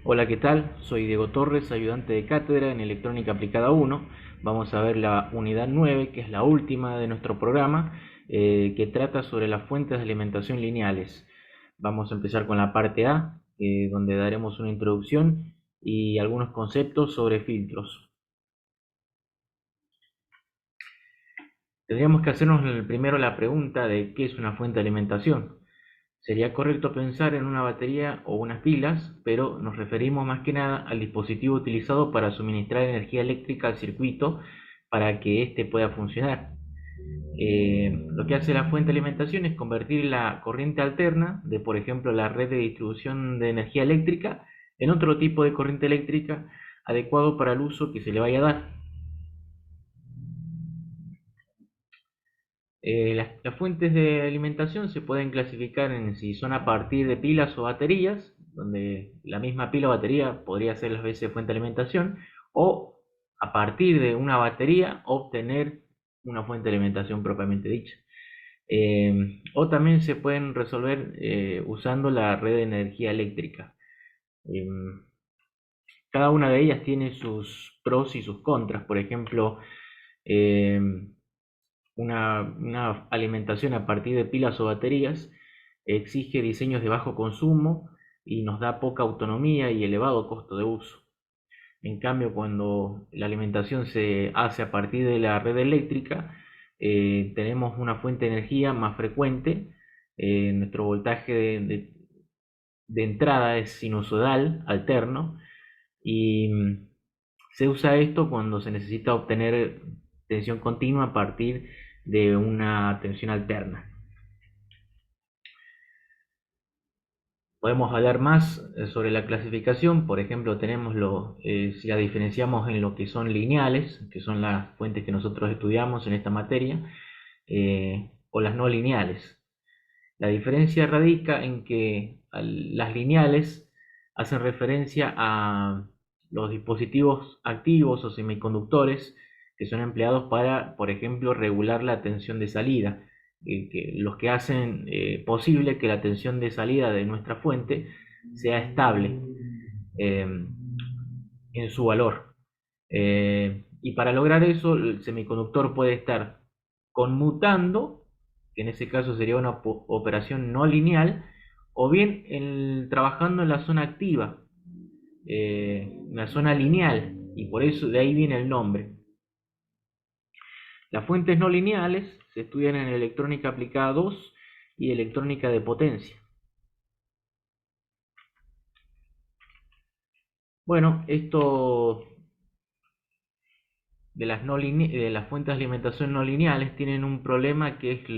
Hola, ¿qué tal? Soy Diego Torres, ayudante de cátedra en Electrónica Aplicada 1. Vamos a ver la unidad 9, que es la última de nuestro programa, que trata sobre las fuentes de alimentación lineales. Vamos a empezar con la parte A, donde daremos una introducción y algunos conceptos sobre filtros. Tendríamos que hacernos primero la pregunta de qué es una fuente de alimentación. Sería correcto pensar en una batería o unas pilas, pero nos referimos más que nada al dispositivo utilizado para suministrar energía eléctrica al circuito para que éste pueda funcionar. Lo que hace la fuente de alimentación es convertir la corriente alterna de, por ejemplo, la red de distribución de energía eléctrica en otro tipo de corriente eléctrica adecuado para el uso que se le vaya a dar. Las fuentes de alimentación se pueden clasificar en si son a partir de pilas o baterías, donde la misma pila o batería podría ser las veces fuente de alimentación, o a partir de una batería obtener una fuente de alimentación propiamente dicha. O también se pueden resolver usando la red de energía eléctrica. Eh, Cada una de ellas tiene sus pros y sus contras. Por ejemplo, eh, una alimentación a partir de pilas o baterías exige diseños de bajo consumo y nos da poca autonomía y elevado costo de uso. En cambio, cuando la alimentación se hace a partir de la red eléctrica, tenemos una fuente de energía más frecuente. Nuestro voltaje de entrada es sinusoidal, alterno, y se usa esto cuando se necesita obtener tensión continua a partir de una tensión alterna. Podemos hablar más sobre la clasificación. Por ejemplo, si la diferenciamos en lo que son lineales, que son las fuentes que nosotros estudiamos en esta materia, o las no lineales. La diferencia radica en que las lineales hacen referencia a los dispositivos activos o semiconductores que son empleados para, por ejemplo, regular la tensión de salida, los que hacen posible que la tensión de salida de nuestra fuente sea estable eh, en su valor. Y para lograr eso, el semiconductor puede estar conmutando, que en ese caso sería una operación no lineal, o bien trabajando en la zona activa, en la zona lineal, y por eso de ahí viene el nombre. Las fuentes no lineales se estudian en electrónica aplicada 2 y electrónica de potencia. Bueno, esto de las fuentes de alimentación no lineales tienen un problema que es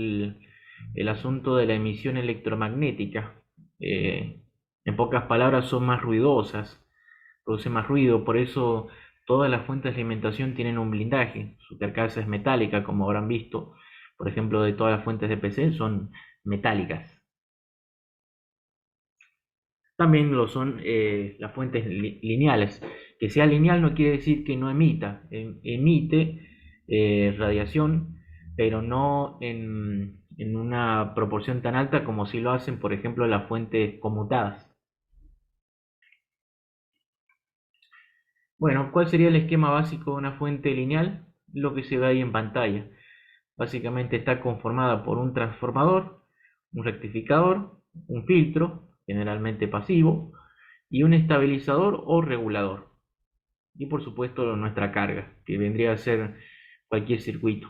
el asunto de la emisión electromagnética. En pocas palabras, son más ruidosas, producen más ruido, por eso todas las fuentes de alimentación tienen un blindaje. Su carcasa es metálica, como habrán visto. Por ejemplo, de todas las fuentes de PC son metálicas. También lo son las fuentes lineales. Que sea lineal no quiere decir que no emita. Emite radiación, pero no en una proporción tan alta como si lo hacen, por ejemplo, las fuentes conmutadas. Bueno, ¿cuál sería el esquema básico de una fuente lineal? Lo que se ve ahí en pantalla. Básicamente está conformada por un transformador, un rectificador, un filtro, generalmente pasivo, y un estabilizador o regulador. Y por supuesto nuestra carga, que vendría a ser cualquier circuito.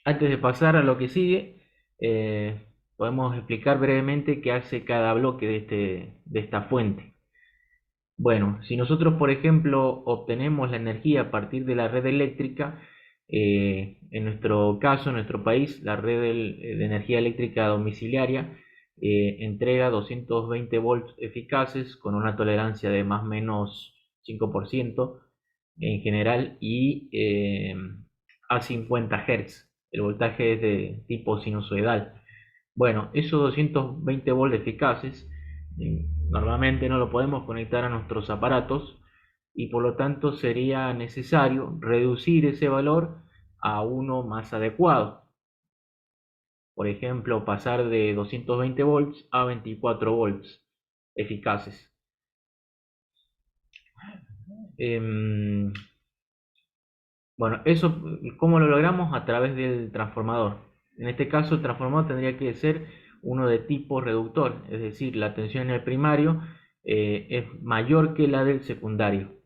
Antes de pasar a lo que sigue, podemos explicar brevemente qué hace cada bloque de esta fuente. Bueno, si nosotros, por ejemplo, obtenemos la energía a partir de la red eléctrica, en nuestro caso, en nuestro país, la red de energía eléctrica domiciliaria entrega 220 volts eficaces con una tolerancia de más o menos 5% en general y a 50 Hz. El voltaje es de tipo sinusoidal. Bueno, esos 220 volts eficaces normalmente no lo podemos conectar a nuestros aparatos y por lo tanto sería necesario reducir ese valor a uno más adecuado. Por ejemplo, pasar de 220 volts a 24 volts eficaces. Em, bueno, eso, ¿cómo lo logramos? A través del transformador. En este caso, el transformador tendría que ser uno de tipo reductor, es decir, la tensión en el primario es mayor que la del secundario,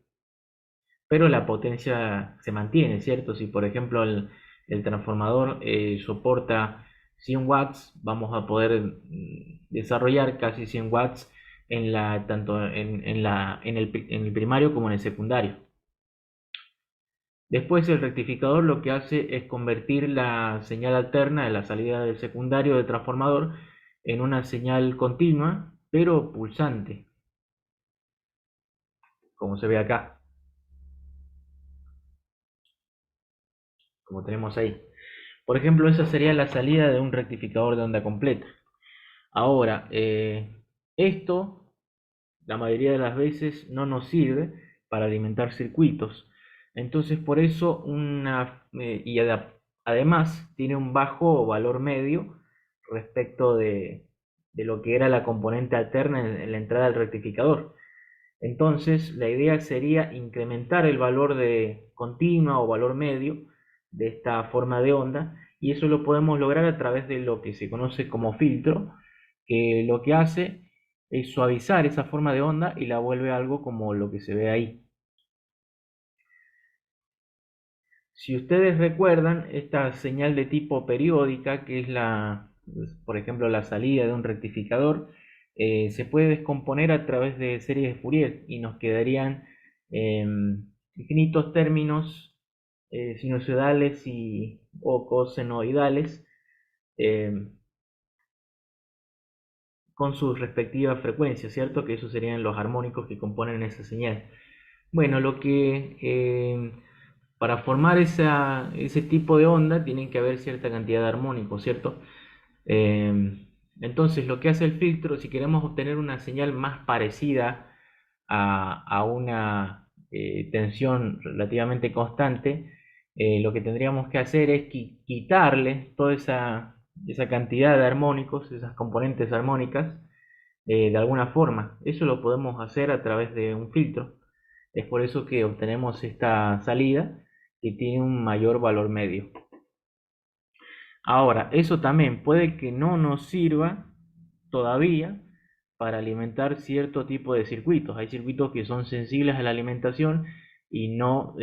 pero la potencia se mantiene, ¿cierto? Si por ejemplo el transformador soporta 100 watts, vamos a poder desarrollar casi 100 watts tanto en el primario como en el secundario. Después el rectificador lo que hace es convertir la señal alterna de la salida del secundario del transformador en una señal continua, pero pulsante, como se ve acá, como tenemos ahí. Por ejemplo, esa sería la salida de un rectificador de onda completa. Ahora, esto la mayoría de las veces no nos sirve para alimentar circuitos. Entonces, por eso además tiene un bajo valor medio respecto de lo que era la componente alterna en la entrada del rectificador. Entonces, la idea sería incrementar el valor de continua o valor medio de esta forma de onda, y eso lo podemos lograr a través de lo que se conoce como filtro, que lo que hace es suavizar esa forma de onda y la vuelve algo como lo que se ve ahí. Si ustedes recuerdan, esta señal de tipo periódica, que es por ejemplo, la salida de un rectificador, se puede descomponer a través de series de Fourier y nos quedarían infinitos términos sinusoidales o cosenoidales em, con sus respectivas frecuencias, ¿cierto? Que esos serían los armónicos que componen esa señal. Bueno, para formar ese tipo de onda tienen que haber cierta cantidad de armónicos, ¿cierto? Entonces, lo que hace el filtro, si queremos obtener una señal más parecida a una tensión relativamente constante, lo que tendríamos que hacer es quitarle toda esa cantidad de armónicos, esas componentes armónicas, de alguna forma. Eso lo podemos hacer a través de un filtro. Es por eso que obtenemos esta salida que tiene un mayor valor medio. Ahora, eso también puede que no nos sirva todavía para alimentar cierto tipo de circuitos. Hay circuitos que son sensibles a la alimentación y no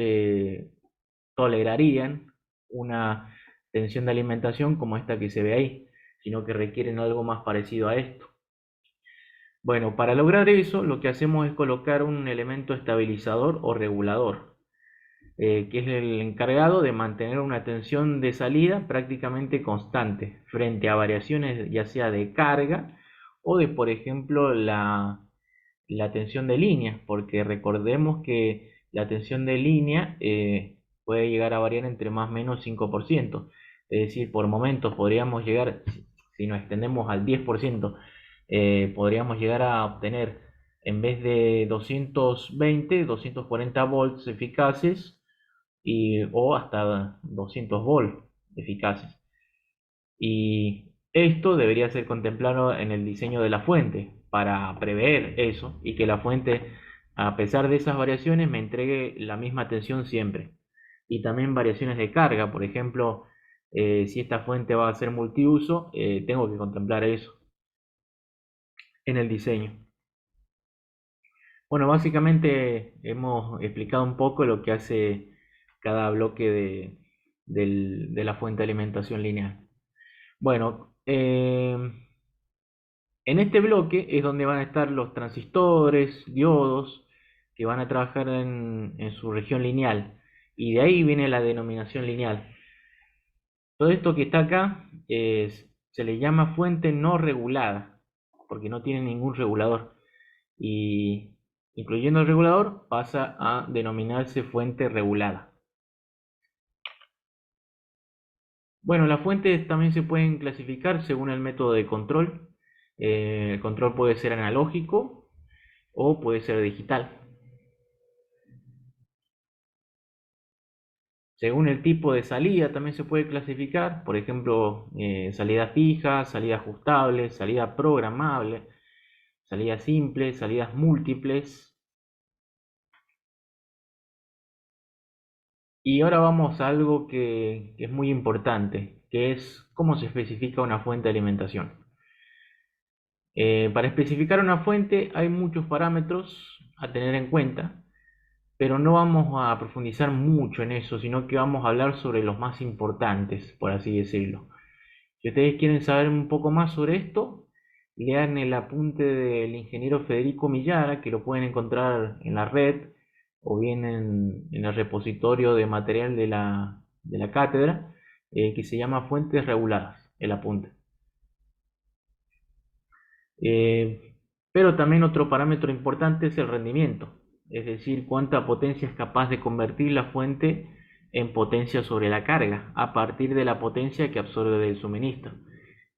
tolerarían una tensión de alimentación como esta que se ve ahí, sino que requieren algo más parecido a esto. Bueno, para lograr eso, lo que hacemos es colocar un elemento estabilizador o regulador, que es el encargado de mantener una tensión de salida prácticamente constante frente a variaciones ya sea de carga o de, por ejemplo, la tensión de línea, porque recordemos que la tensión de línea puede llegar a variar entre más o menos 5%. Es decir, por momentos podríamos llegar, si nos extendemos al 10%, podríamos llegar a obtener, en vez de 220, 240 volts eficaces o hasta 200 volts eficaces. Y esto debería ser contemplado en el diseño de la fuente para prever eso y que la fuente, a pesar de esas variaciones, me entregue la misma tensión siempre. Y también variaciones de carga, por ejemplo, si esta fuente va a ser multiuso, tengo que contemplar eso en el diseño. Bueno, básicamente hemos explicado un poco lo que hace cada bloque de la fuente de alimentación lineal. Bueno, en este bloque es donde van a estar los transistores, diodos, que van a trabajar en su región lineal. Y de ahí viene la denominación lineal. Todo esto que está acá se le llama fuente no regulada, porque no tiene ningún regulador. Y incluyendo el regulador pasa a denominarse fuente regulada. Bueno, las fuentes también se pueden clasificar según el método de control. El control puede ser analógico o puede ser digital. Según el tipo de salida también se puede clasificar, por ejemplo, salida fija, salida ajustable, salida programable, salidas simples, salidas múltiples. Y ahora vamos a algo que es muy importante, que es cómo se especifica una fuente de alimentación. Para especificar una fuente hay muchos parámetros a tener en cuenta, pero no vamos a profundizar mucho en eso, sino que vamos a hablar sobre los más importantes, por así decirlo. Si ustedes quieren saber un poco más sobre esto, lean el apunte del ingeniero Federico Millara, que lo pueden encontrar en la red o bien en el repositorio de material de la cátedra, que se llama Fuentes Reguladas, el apunte. Pero también otro parámetro importante es el rendimiento, es decir, cuánta potencia es capaz de convertir la fuente en potencia sobre la carga, a partir de la potencia que absorbe del suministro.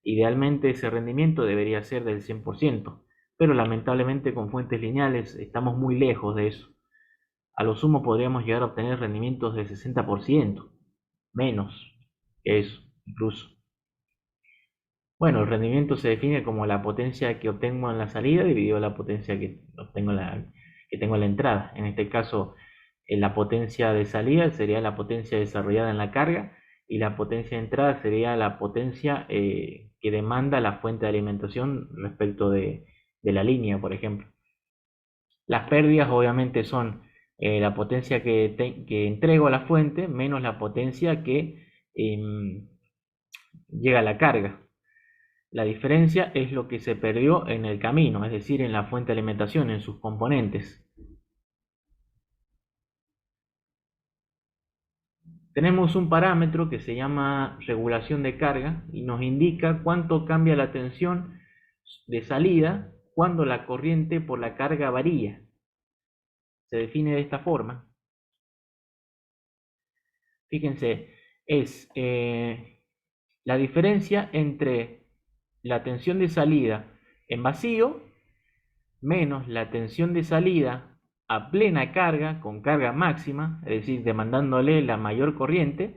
Idealmente ese rendimiento debería ser del 100%, pero lamentablemente con fuentes lineales estamos muy lejos de eso. A lo sumo podríamos llegar a obtener rendimientos del 60%, menos que eso incluso. Bueno, el rendimiento se define como la potencia que obtengo en la salida dividido la potencia que obtengo que tengo en la entrada. En este caso, la potencia de salida sería la potencia desarrollada en la carga y la potencia de entrada sería la potencia que demanda la fuente de alimentación respecto de la línea, por ejemplo. Las pérdidas obviamente son la potencia que entrego a la fuente menos la potencia que llega a la carga. La diferencia es lo que se perdió en el camino, es decir, en la fuente de alimentación, en sus componentes. Tenemos un parámetro que se llama regulación de carga y nos indica cuánto cambia la tensión de salida cuando la corriente por la carga varía. Se define de esta forma. Fíjense, es la diferencia entre la tensión de salida en vacío menos la tensión de salida a plena carga, con carga máxima, es decir, demandándole la mayor corriente,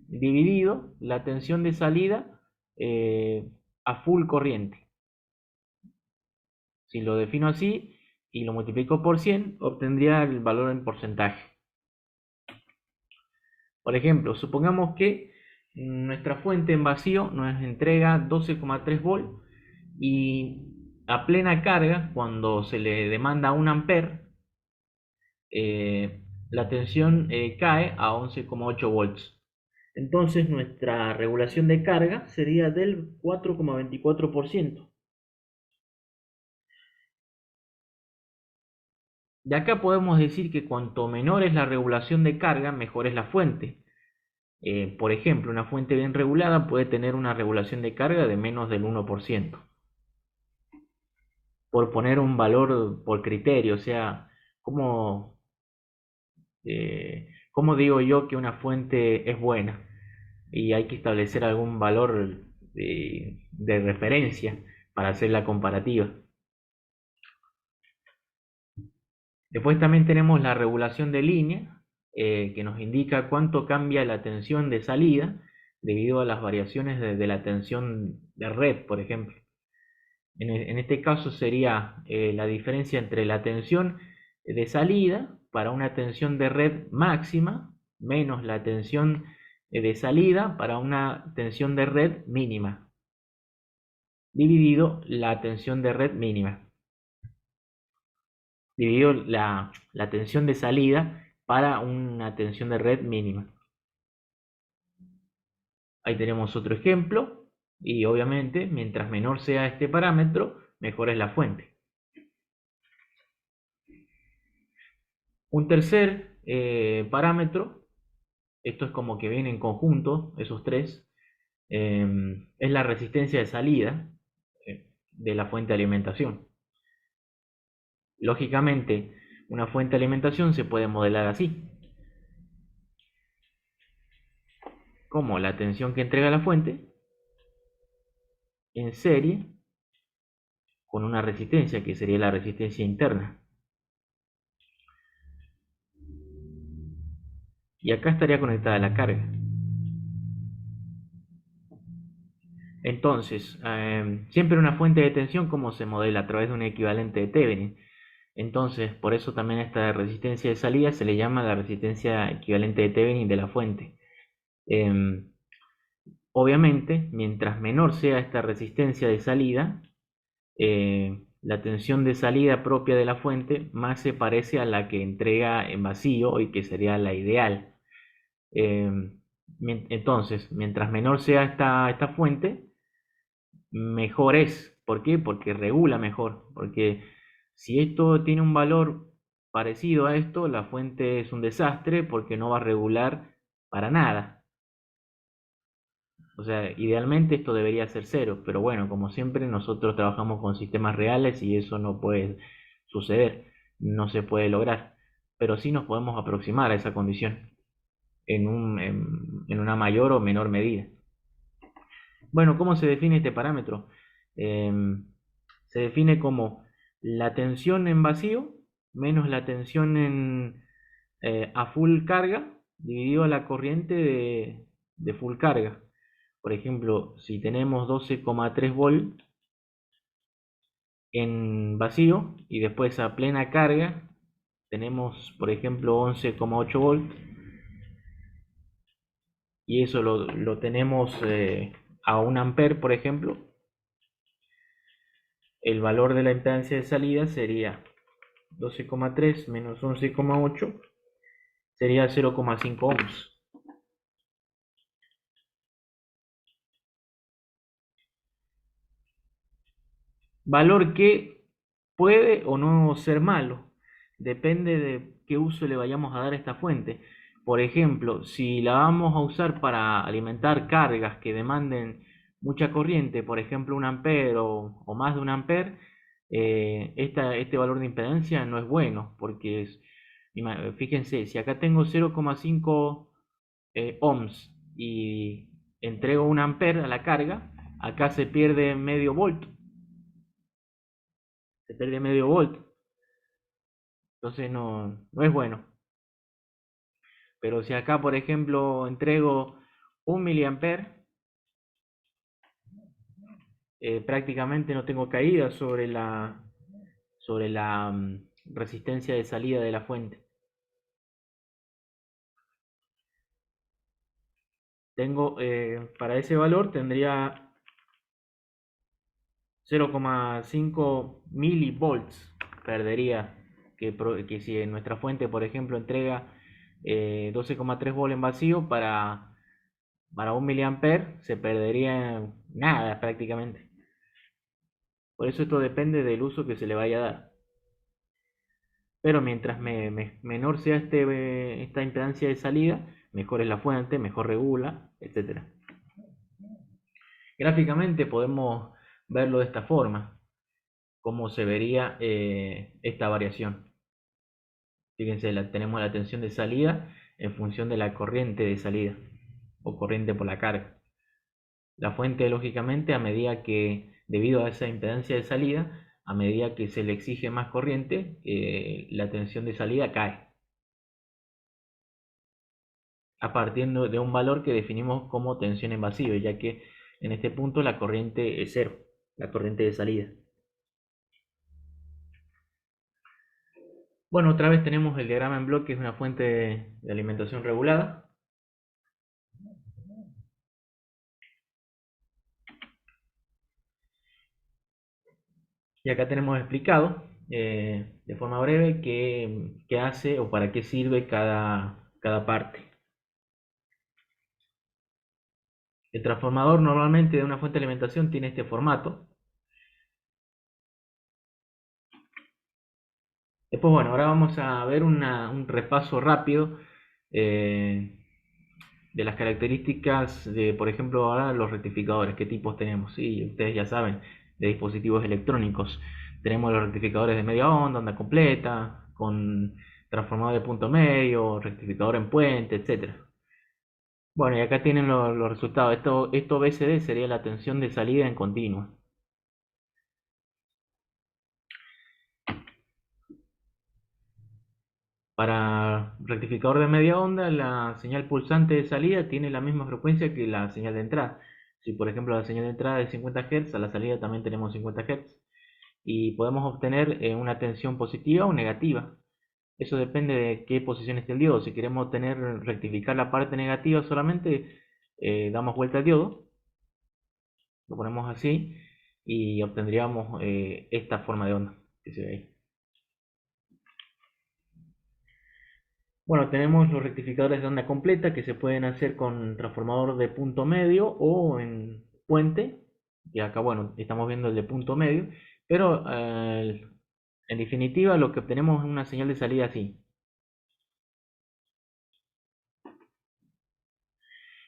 dividido la tensión de salida a full corriente. Si lo defino así y lo multiplico por 100, obtendría el valor en porcentaje. Por ejemplo, supongamos que nuestra fuente en vacío nos entrega 12,3 volt y a plena carga, cuando se le demanda 1 ampere, la tensión cae a 11,8 volts. Entonces nuestra regulación de carga sería del 4,24%. De acá podemos decir que cuanto menor es la regulación de carga, mejor es la fuente. Por ejemplo, una fuente bien regulada puede tener una regulación de carga de menos del 1%. Por poner un valor por criterio, o sea, ¿cómo, cómo digo yo que una fuente es buena? Y hay que establecer algún valor de referencia para hacer la comparativa. Después también tenemos la regulación de línea, que nos indica cuánto cambia la tensión de salida debido a las variaciones de la tensión de red, por ejemplo. En este caso sería la diferencia entre la tensión de salida para una tensión de red máxima menos la tensión de salida para una tensión de red mínima, dividido la tensión de red mínima, dividido la tensión de salida para una tensión de red mínima. Ahí tenemos otro ejemplo y obviamente mientras menor sea este parámetro, mejor es la fuente. Un tercer parámetro, esto es como que viene en conjunto, esos tres, es la resistencia de salida de la fuente de alimentación. Lógicamente, una fuente de alimentación se puede modelar así, como la tensión que entrega la fuente en serie con una resistencia que sería la resistencia interna. y acá estaría conectada la carga. Entonces, siempre una fuente de tensión, ¿cómo se modela? A través de un equivalente de Thevenin. Entonces, por eso también esta resistencia de salida se le llama la resistencia equivalente de Thevenin de la fuente. Em, Obviamente, mientras menor sea esta resistencia de salida, la tensión de salida propia de la fuente más se parece a la que entrega en vacío y que sería la ideal. Entonces, mientras menor sea esta fuente, mejor es. ¿Por qué? Porque regula mejor. Porque si esto tiene un valor parecido a esto, la fuente es un desastre porque no va a regular para nada. O sea, idealmente esto debería ser cero, pero bueno, como siempre nosotros trabajamos con sistemas reales y eso no puede suceder, no se puede lograr, pero sí nos podemos aproximar a esa condición en una mayor o menor medida. Bueno, ¿cómo se define este parámetro? Se define como la tensión en vacío menos la tensión a full carga dividido a la corriente de full carga. Por ejemplo, si tenemos 12,3 volt en vacío y después a plena carga tenemos, por ejemplo, 11,8 volt y eso lo tenemos a 1 ampere, por ejemplo, el valor de la impedancia de salida sería 12,3 menos 11,8 sería 0,5 ohms. Valor que puede o no ser malo, depende de qué uso le vayamos a dar a esta fuente. Por ejemplo, si la vamos a usar para alimentar cargas que demanden mucha corriente, por ejemplo 1 ampere o más de 1 ampere, este valor de impedancia no es bueno, porque fíjense, si acá tengo 0,5 ohms y entrego 1 ampere a la carga, acá se pierde medio volt, se pierde medio volt. Entonces no es bueno. Pero si acá, por ejemplo, entrego 1 miliampere, prácticamente no tengo caída sobre la resistencia de salida de la fuente. Para ese valor tendría 0,5 milivolts. Perdería que si nuestra fuente, por ejemplo, entrega 12,3 volts en vacío para 1 miliampere, se perdería nada prácticamente. Por eso esto depende del uso que se le vaya a dar. Pero mientras menor sea esta impedancia de salida, mejor es la fuente, mejor regula, etc. Gráficamente podemos verlo de esta forma, cómo se vería esta variación. Fíjense, tenemos la tensión de salida en función de la corriente de salida o corriente por la carga. La fuente, lógicamente, debido a esa impedancia de salida, a medida que se le exige más corriente, la tensión de salida cae, a partir de un valor que definimos como tensión en vacío, ya que en este punto la corriente es cero, la corriente de salida. Bueno, otra vez tenemos el diagrama en bloque, es una fuente de alimentación regulada. Y acá tenemos explicado de forma breve qué hace o para qué sirve cada parte. El transformador normalmente de una fuente de alimentación tiene este formato. Después, bueno, ahora vamos a ver un repaso rápido eh, de las características de, por ejemplo, ahora los rectificadores, qué tipos tenemos. Sí, ustedes ya saben, de dispositivos electrónicos. Tenemos los rectificadores de media onda completa, con transformador de punto medio, rectificador en puente, etcétera. Bueno, y acá tienen los resultados. Esto BCD sería la tensión de salida en continua. Para rectificador de media onda, la señal pulsante de salida tiene la misma frecuencia que la señal de entrada. Si por ejemplo la señal de entrada es 50 Hz, a la salida también tenemos 50 Hz. Y podemos obtener una tensión positiva o negativa. Eso depende de qué posición esté el diodo. Si queremos rectificar la parte negativa solamente, damos vuelta al diodo, lo ponemos así y obtendríamos esta forma de onda que se ve ahí. Bueno, tenemos los rectificadores de onda completa que se pueden hacer con transformador de punto medio o en puente. Y acá, bueno, estamos viendo el de punto medio, pero en definitiva lo que obtenemos es una señal de salida así.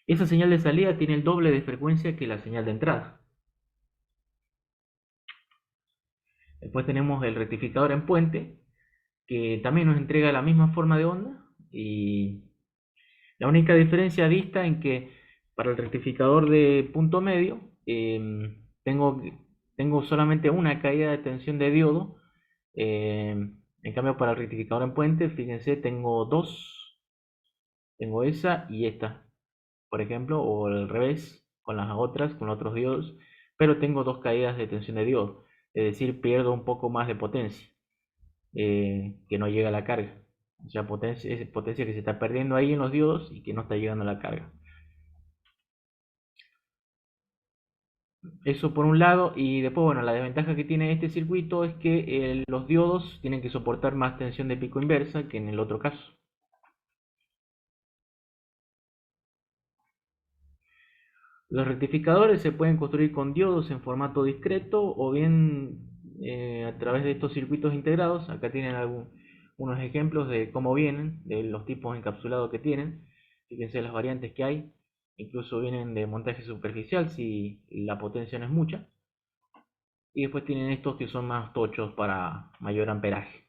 Esa señal de salida tiene el doble de frecuencia que la señal de entrada. Después tenemos el rectificador en puente, que también nos entrega la misma forma de onda, y la única diferencia dista en que para el rectificador de punto medio tengo solamente una caída de tensión de diodo. En cambio para el rectificador en puente, fíjense, tengo dos. Tengo esa y esta, por ejemplo, o al revés, con las otras, con otros diodos, pero tengo dos caídas de tensión de diodo, es decir, pierdo un poco más de potencia, que no llega a la carga. O sea, es potencia que se está perdiendo ahí en los diodos y que no está llegando a la carga. Eso por un lado, y después, bueno, la desventaja que tiene este circuito es que los diodos tienen que soportar más tensión de pico inversa que en el otro caso. Los rectificadores se pueden construir con diodos en formato discreto o bien a través de estos circuitos integrados. Acá tienen unos ejemplos de cómo vienen, de los tipos encapsulados que tienen. Fíjense las variantes que hay. Incluso vienen de montaje superficial si la potencia no es mucha. Y después tienen estos que son más tochos para mayor amperaje.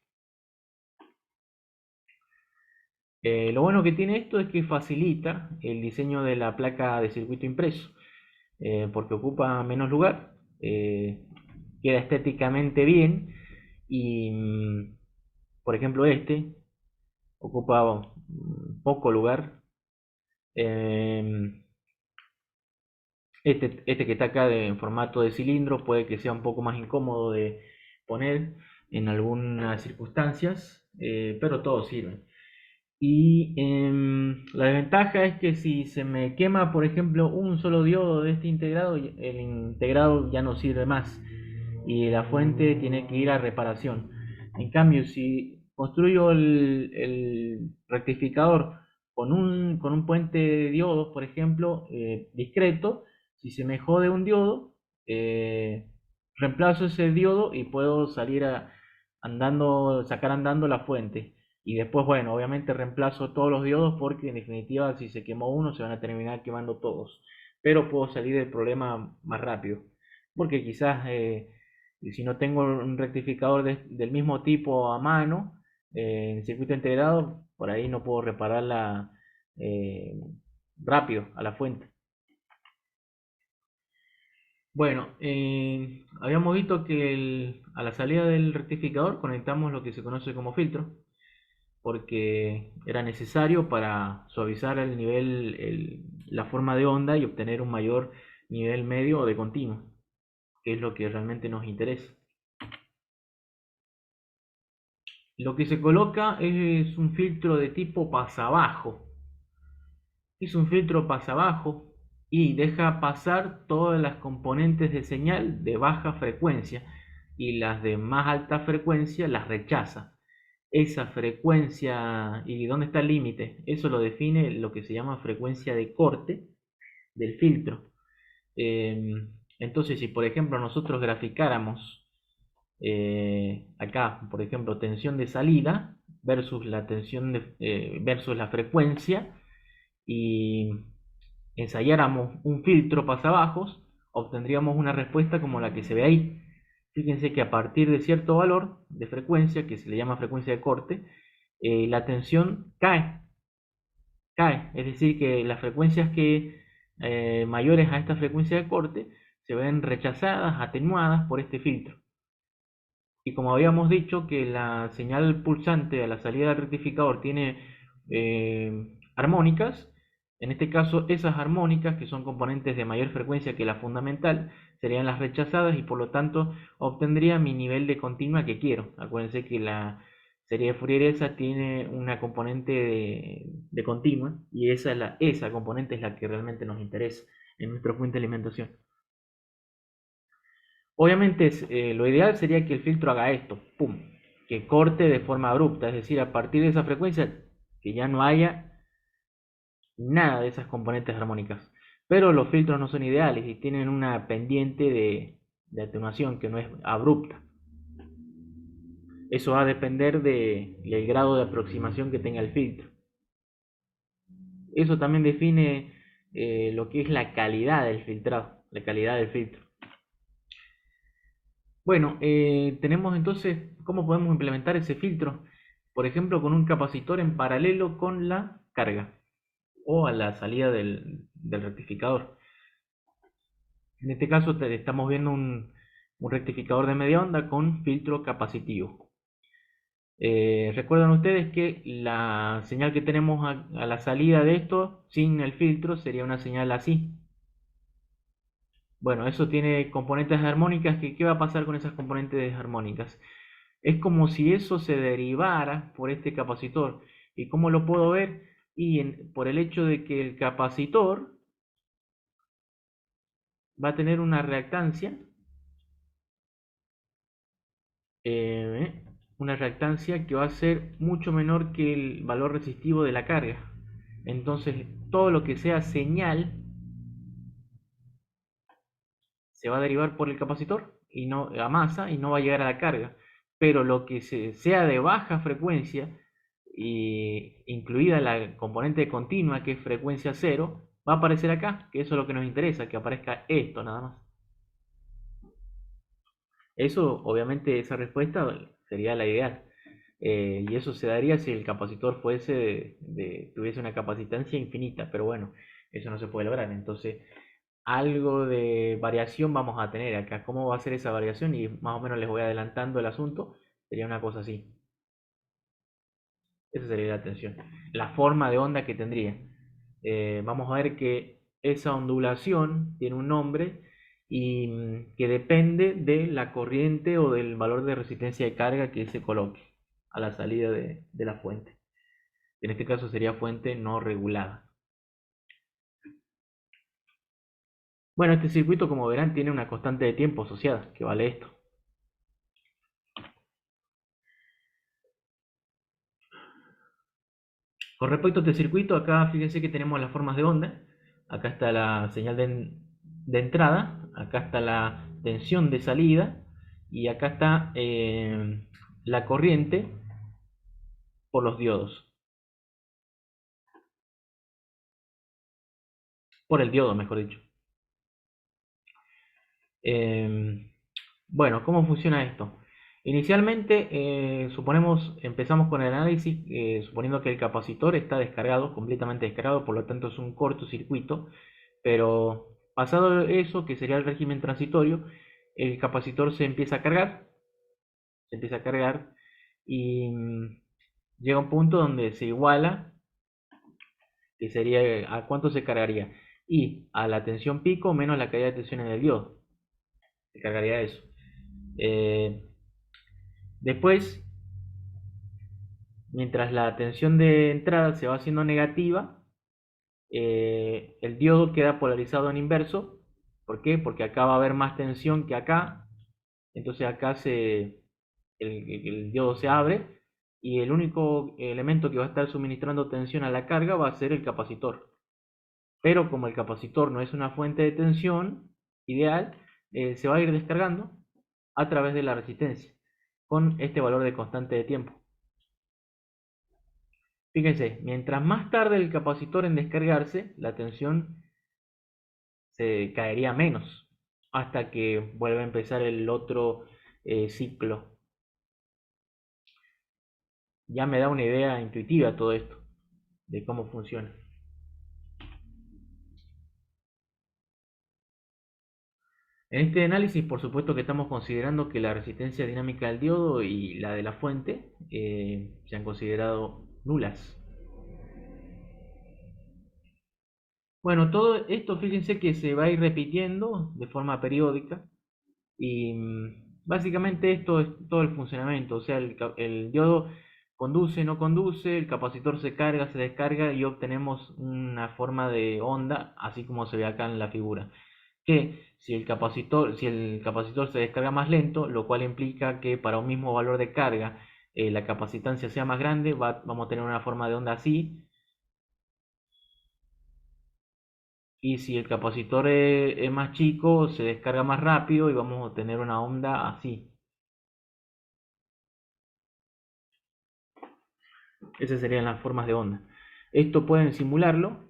Lo bueno que tiene esto es que facilita el diseño de la placa de circuito impreso, porque ocupa menos lugar, queda estéticamente bien y, por ejemplo, este ocupa poco lugar. Eh, este que está acá en formato de cilindro puede que sea un poco más incómodo de poner en algunas circunstancias, pero todos sirven. Y la desventaja es que si se me quema, por ejemplo, un solo diodo de este integrado, el integrado ya no sirve más y la fuente tiene que ir a reparación. En cambio, si construyo el rectificador con un puente de diodos, por ejemplo, discreto, si se me jode un diodo, reemplazo ese diodo y puedo sacar andando la fuente. Y después, bueno, obviamente reemplazo todos los diodos porque en definitiva si se quemó uno se van a terminar quemando todos. Pero puedo salir del problema más rápido. Porque quizás si no tengo un rectificador del mismo tipo a mano, en circuito integrado, por ahí no puedo repararla eh, rápido a la fuente. Bueno, habíamos visto que a la salida del rectificador conectamos lo que se conoce como filtro, porque era necesario para suavizar el nivel, la forma de onda y obtener un mayor nivel medio de continuo, que es lo que realmente nos interesa. Lo que se coloca es un filtro de tipo pasabajo. Es un filtro pasabajo y deja pasar todas las componentes de señal de baja frecuencia y las de más alta frecuencia las rechaza. Esa frecuencia, ¿y dónde está el límite? Eso lo define lo que se llama frecuencia de corte del filtro. Entonces, si por ejemplo nosotros graficáramos acá, por ejemplo, tensión de salida versus la versus la frecuencia y ensayáramos un filtro pasabajos, obtendríamos una respuesta como la que se ve ahí. Fíjense que a partir de cierto valor de frecuencia, que se le llama frecuencia de corte, la tensión cae. Es decir, que las frecuencias mayores a esta frecuencia de corte se ven rechazadas, atenuadas por este filtro. Y como habíamos dicho que la señal pulsante a la salida del rectificador tiene armónicas, en este caso esas armónicas, que son componentes de mayor frecuencia que la fundamental, serían las rechazadas y por lo tanto obtendría mi nivel de continua que quiero. Acuérdense que la serie de Fourier esa tiene una componente de continua y esa componente es la que realmente nos interesa en nuestra fuente de alimentación. Obviamente lo ideal sería que el filtro haga esto, pum, que corte de forma abrupta, es decir, a partir de esa frecuencia que ya no haya nada de esas componentes armónicas. Pero los filtros no son ideales y tienen una pendiente de atenuación que no es abrupta. Eso va a depender del grado de aproximación que tenga el filtro. Eso también define lo que es la calidad del filtrado, la calidad del filtro. Bueno, tenemos entonces cómo podemos implementar ese filtro, por ejemplo, con un capacitor en paralelo con la carga o a la salida del rectificador. En este caso estamos viendo un rectificador de media onda con filtro capacitivo. Recuerdan ustedes que la señal que tenemos a la salida de esto sin el filtro sería una señal así. Bueno, eso tiene componentes armónicas. ¿Qué va a pasar con esas componentes armónicas? Es como si eso se derivara por este capacitor. ¿Y cómo lo puedo ver? Por el hecho de que el capacitor va a tener una reactancia, eh, una reactancia que va a ser mucho menor que el valor resistivo de la carga. Entonces, todo lo que sea señal se va a derivar por el capacitor y no a masa y no va a llegar a la carga. Pero lo que sea de baja frecuencia, incluida la componente continua que es frecuencia cero, va a aparecer acá, que eso es lo que nos interesa, que aparezca esto nada más. Eso, obviamente, esa respuesta sería la ideal. Y eso se daría si el capacitor tuviese una capacitancia infinita, pero bueno, eso no se puede lograr. Entonces, algo de variación vamos a tener acá. ¿Cómo va a ser esa variación? Y más o menos les voy adelantando el asunto. Sería una cosa así. Esa sería la tensión. La forma de onda que tendría. Vamos a ver que esa ondulación tiene un nombre y que depende de la corriente o del valor de resistencia de carga que se coloque a la salida de la fuente. En este caso sería fuente no regulada. Bueno, este circuito, como verán, tiene una constante de tiempo asociada, que vale esto. Con respecto a este circuito, acá fíjense que tenemos las formas de onda. Acá está la señal de entrada, acá está la tensión de salida y acá está la corriente por los diodos. Por el diodo, mejor dicho. Bueno, ¿cómo funciona esto? Inicialmente, empezamos con el análisis suponiendo que el capacitor está descargado, completamente descargado, por lo tanto es un cortocircuito, pero pasado eso, que sería el régimen transitorio, el capacitor se empieza a cargar y llega un punto donde se iguala, que sería a cuánto se cargaría, y a la tensión pico menos la caída de tensión en el diodo, se cargaría eso. Eh, Después, mientras la tensión de entrada se va haciendo negativa, el diodo queda polarizado en inverso. ¿Por qué? Porque acá va a haber más tensión que acá. Entonces acá el diodo se abre y el único elemento que va a estar suministrando tensión a la carga va a ser el capacitor. Pero como el capacitor no es una fuente de tensión ideal, se va a ir descargando a través de la resistencia con este valor de constante de tiempo. Fíjense, mientras más tarde el capacitor en descargarse, la tensión se caería menos hasta que vuelva a empezar el otro ciclo. Ya me da una idea intuitiva todo esto de cómo funciona. En este análisis, por supuesto que estamos considerando que la resistencia dinámica del diodo y la de la fuente se han considerado nulas. Bueno, todo esto fíjense que se va a ir repitiendo de forma periódica y básicamente esto es todo el funcionamiento, o sea, el diodo conduce, no conduce, el capacitor se carga, se descarga y obtenemos una forma de onda, así como se ve acá en la figura. Que si el capacitor se descarga más lento, lo cual implica que para un mismo valor de carga la capacitancia sea más grande, vamos a tener una forma de onda así. Y si el capacitor es más chico, se descarga más rápido y vamos a tener una onda así. Esas serían las formas de onda. Esto pueden simularlo.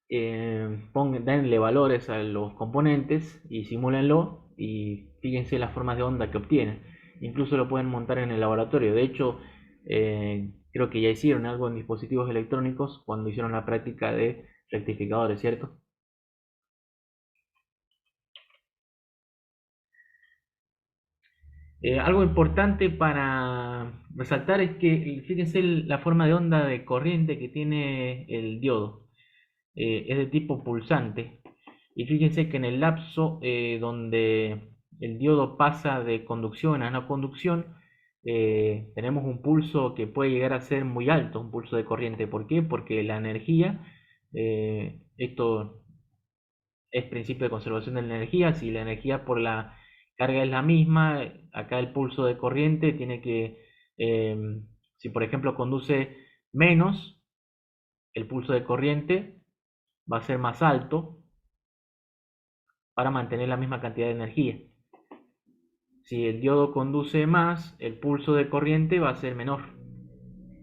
Denle valores a los componentes y simúlenlo y fíjense las formas de onda que obtienen. Incluso lo pueden montar en el laboratorio. De hecho, creo que ya hicieron algo en dispositivos electrónicos cuando hicieron la práctica de rectificadores, ¿cierto? Algo importante para resaltar es que fíjense la forma de onda de corriente que tiene el diodo. Es de tipo pulsante. Y fíjense que en el lapso donde el diodo pasa de conducción a no conducción, tenemos un pulso que puede llegar a ser muy alto, un pulso de corriente. ¿Por qué? Porque la energía, esto es principio de conservación de la energía, si la energía por la carga es la misma, acá el pulso de corriente tiene que, si por ejemplo conduce menos, el pulso de corriente va a ser más alto para mantener la misma cantidad de energía. Si el diodo conduce más, el pulso de corriente va a ser menor.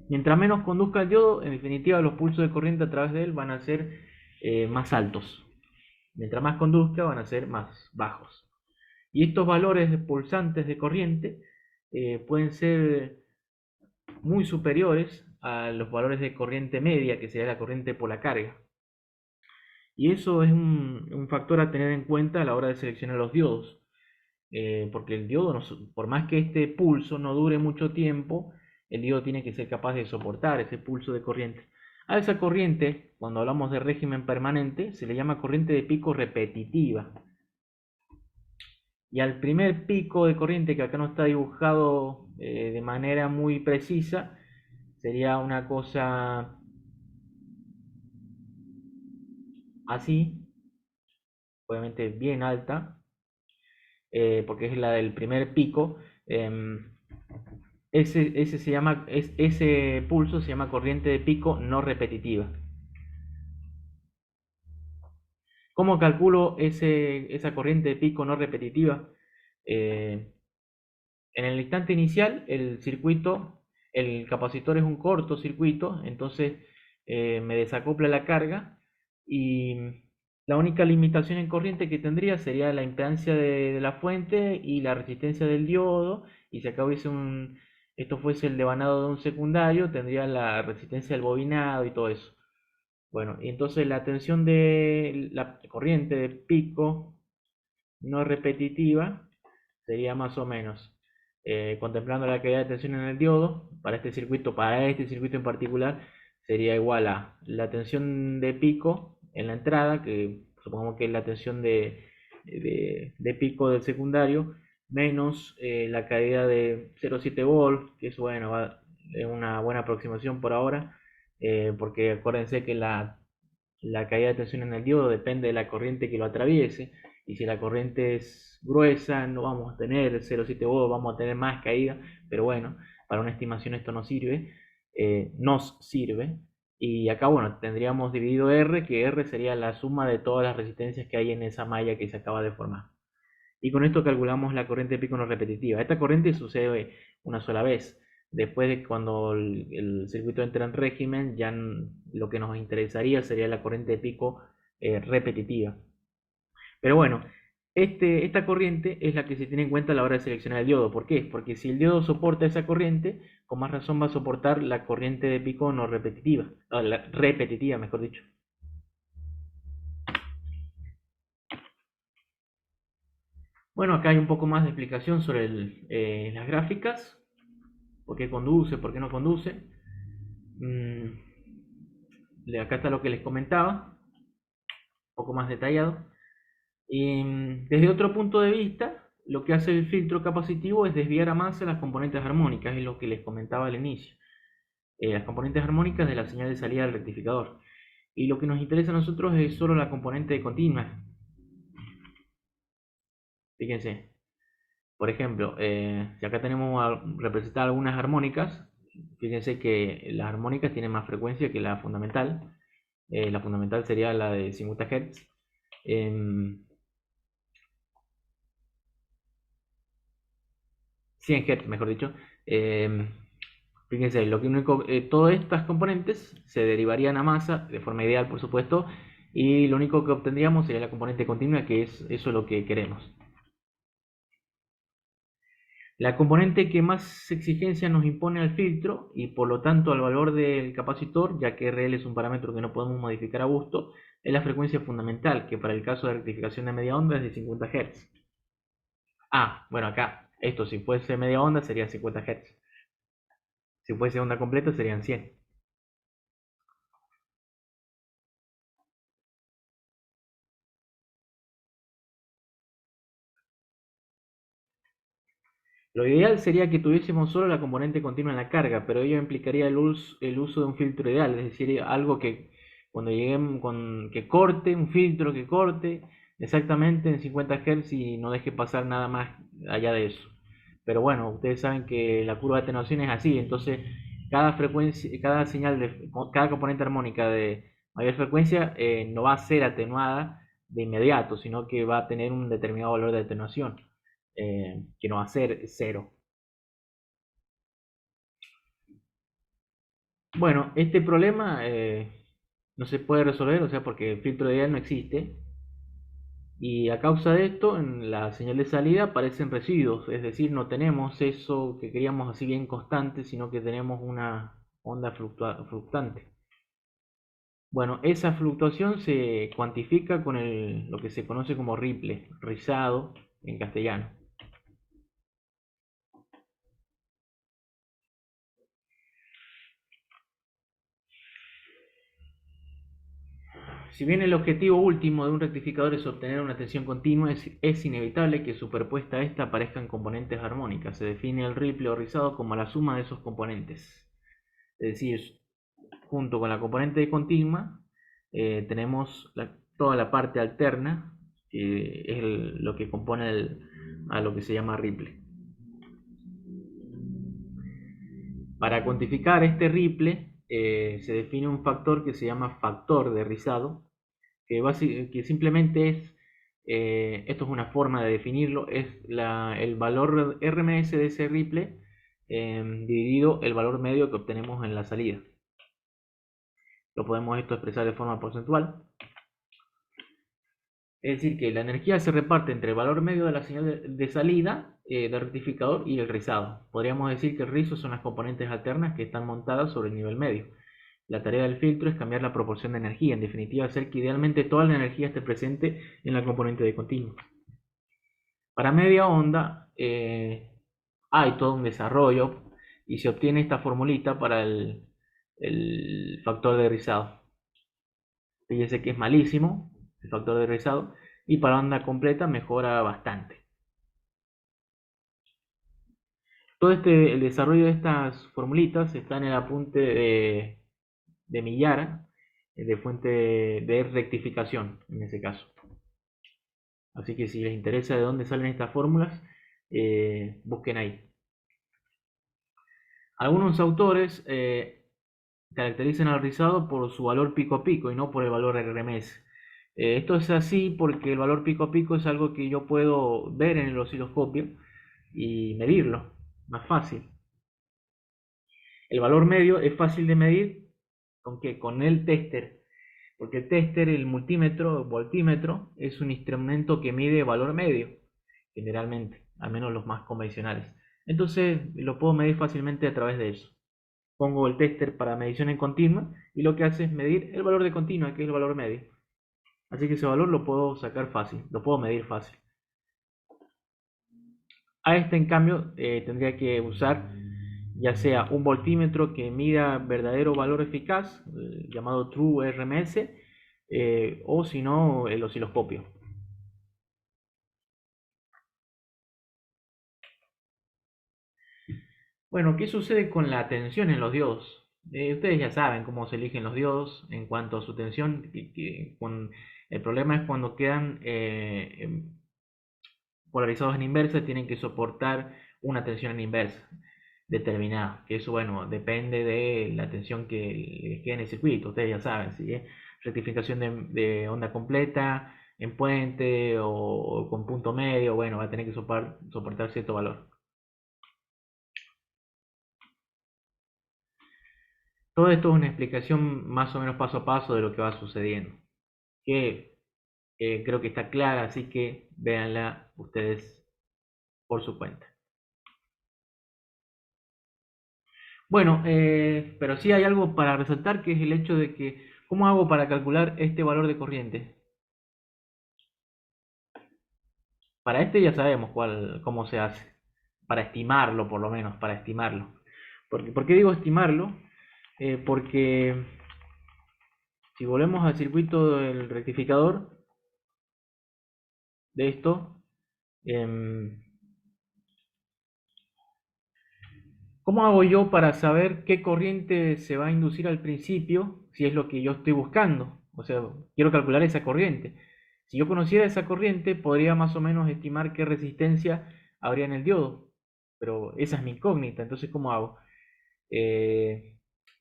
Mientras menos conduzca el diodo, en definitiva los pulsos de corriente a través de él van a ser más altos. Mientras más conduzca van a ser más bajos. Y estos valores de pulsantes de corriente pueden ser muy superiores a los valores de corriente media, que sería la corriente por la carga. Y eso es un factor a tener en cuenta a la hora de seleccionar los diodos. Porque el diodo, por más que este pulso no dure mucho tiempo, el diodo tiene que ser capaz de soportar ese pulso de corriente. A esa corriente, cuando hablamos de régimen permanente, se le llama corriente de pico repetitiva. Y al primer pico de corriente, que acá no está dibujado de manera muy precisa, sería una cosa así, obviamente bien alta, porque es la del primer pico. Ese pulso se llama corriente de pico no repetitiva. ¿Cómo calculo esa corriente de pico no repetitiva? Eh, en el instante inicial, el capacitor es un cortocircuito, entonces me desacopla la carga y la única limitación en corriente que tendría sería la impedancia de la fuente y la resistencia del diodo. Y si acá esto fuese el devanado de un secundario, tendría la resistencia del bobinado y todo eso. Bueno, y entonces la tensión de la corriente de pico no repetitiva sería más o menos, contemplando la caída de tensión en el diodo, para este circuito en particular, sería igual a la tensión de pico en la entrada, que supongamos que es la tensión de pico del secundario, menos la caída de 0,7 volt, que es bueno, es una buena aproximación por ahora, porque acuérdense que la caída de tensión en el diodo depende de la corriente que lo atraviese, y si la corriente es gruesa no vamos a tener 0,7 volts, vamos a tener más caída, pero bueno, para una estimación esto no sirve, nos sirve. Y acá, bueno, tendríamos dividido R, que R sería la suma de todas las resistencias que hay en esa malla que se acaba de formar. Y con esto calculamos la corriente de pico no repetitiva. Esta corriente sucede una sola vez. Después de cuando el circuito entra en régimen, ya lo que nos interesaría sería la corriente de pico repetitiva. Pero bueno, esta corriente es la que se tiene en cuenta a la hora de seleccionar el diodo. ¿Por qué? Porque si el diodo soporta esa corriente, con más razón va a soportar la corriente de pico no repetitiva, la repetitiva, mejor dicho. Bueno, acá hay un poco más de explicación sobre las gráficas, por qué conduce, por qué no conduce. Acá está lo que les comentaba, un poco más detallado. Y desde otro punto de vista, lo que hace el filtro capacitivo es desviar a masa las componentes armónicas, es lo que les comentaba al inicio. Las componentes armónicas de la señal de salida del rectificador. Y lo que nos interesa a nosotros es solo la componente continua. Fíjense, por ejemplo, si acá tenemos representadas algunas armónicas, fíjense que las armónicas tienen más frecuencia que la fundamental. La fundamental sería la de 50 Hz. 100 Hz, mejor dicho. Eh, Fíjense, lo que único, todas estas componentes se derivarían a masa de forma ideal, por supuesto, y lo único que obtendríamos sería la componente continua, que es eso lo que queremos. La componente que más exigencia nos impone al filtro y por lo tanto al valor del capacitor, ya que RL es un parámetro que no podemos modificar a gusto, es la frecuencia fundamental, que para el caso de rectificación de media onda es de 50 Hz. Ah, bueno, acá, esto si fuese media onda sería 50 Hz. Si fuese onda completa serían 100. Lo ideal sería que tuviésemos solo la componente continua en la carga, pero ello implicaría el uso de un filtro ideal, es decir, algo que cuando lleguemos que corte, un filtro que corte exactamente en 50 Hz y no deje pasar nada más allá de eso. Pero bueno, ustedes saben que la curva de atenuación es así, entonces cada frecuencia, cada señal de cada componente armónica de mayor frecuencia no va a ser atenuada de inmediato, sino que va a tener un determinado valor de atenuación que no va a ser cero. Bueno, este problema no se puede resolver, o sea, porque el filtro de ideal no existe. Y a causa de esto, en la señal de salida aparecen residuos, es decir, no tenemos eso que queríamos así bien constante, sino que tenemos una onda fluctuante. Bueno, esa fluctuación se cuantifica con lo que se conoce como ripple, rizado en castellano. Si bien el objetivo último de un rectificador es obtener una tensión continua, es inevitable que superpuesta a esta aparezcan componentes armónicas. Se define el ripple o rizado como la suma de esos componentes. Es decir, junto con la componente continua, tenemos toda la parte alterna, que es lo que compone a lo que se llama ripple. Para cuantificar este ripple, se define un factor que se llama factor de rizado, que simplemente es, esto es una forma de definirlo, es el valor RMS de ese ripple dividido el valor medio que obtenemos en la salida. Lo podemos esto expresar de forma porcentual. Es decir, que la energía se reparte entre el valor medio de la señal de salida del rectificador y el rizado. Podríamos decir que el rizo son las componentes alternas que están montadas sobre el nivel medio. La tarea del filtro es cambiar la proporción de energía, en definitiva hacer que idealmente toda la energía esté presente en la componente de continuo. Para media onda hay todo un desarrollo y se obtiene esta formulita para el factor de rizado. Fíjense que es malísimo el factor de rizado y para onda completa mejora bastante. Todo el desarrollo de estas formulitas está en el apunte de Millara, de fuente de rectificación en ese caso. Así que si les interesa de dónde salen estas fórmulas, busquen ahí. Algunos autores caracterizan al rizado por su valor pico a pico y no por el valor RMS. Esto es así porque el valor pico a pico es algo que yo puedo ver en el osciloscopio y medirlo, más fácil. El valor medio es fácil de medir ¿con qué? Con el tester, porque el tester, el multímetro, el voltímetro, es un instrumento que mide valor medio, generalmente, al menos los más convencionales. Entonces lo puedo medir fácilmente a través de eso. Pongo el tester para medición en continua y lo que hace es medir el valor de continua, que es el valor medio. Así que ese valor lo puedo sacar fácil, lo puedo medir fácil. A este, en cambio, tendría que usar ya sea un voltímetro que mida verdadero valor eficaz, llamado True RMS, o si no, el osciloscopio. Bueno, ¿qué sucede con la tensión en los diodos? Ustedes ya saben cómo se eligen los diodos en cuanto a su tensión. El problema es cuando quedan polarizados en inversa, tienen que soportar una tensión en inversa determinada. Que eso, bueno, depende de la tensión que les quede en el circuito. Ustedes ya saben, si es rectificación de onda completa, en puente o con punto medio, bueno, va a tener que soportar cierto valor. Todo esto es una explicación más o menos paso a paso de lo que va sucediendo, que creo que está clara, así que véanla ustedes por su cuenta. Bueno, pero sí hay algo para resaltar, que es el hecho de que, ¿cómo hago para calcular este valor de corriente? Para este ya sabemos cómo se hace, para estimarlo por lo menos, para estimarlo. ¿Por qué digo estimarlo? Porque si volvemos al circuito del rectificador de esto, em, ¿cómo hago yo para saber qué corriente se va a inducir al principio si es lo que yo estoy buscando? O sea, quiero calcular esa corriente. Si yo conociera esa corriente, podría más o menos estimar qué resistencia habría en el diodo. Pero esa es mi incógnita, entonces ¿cómo hago? Eh,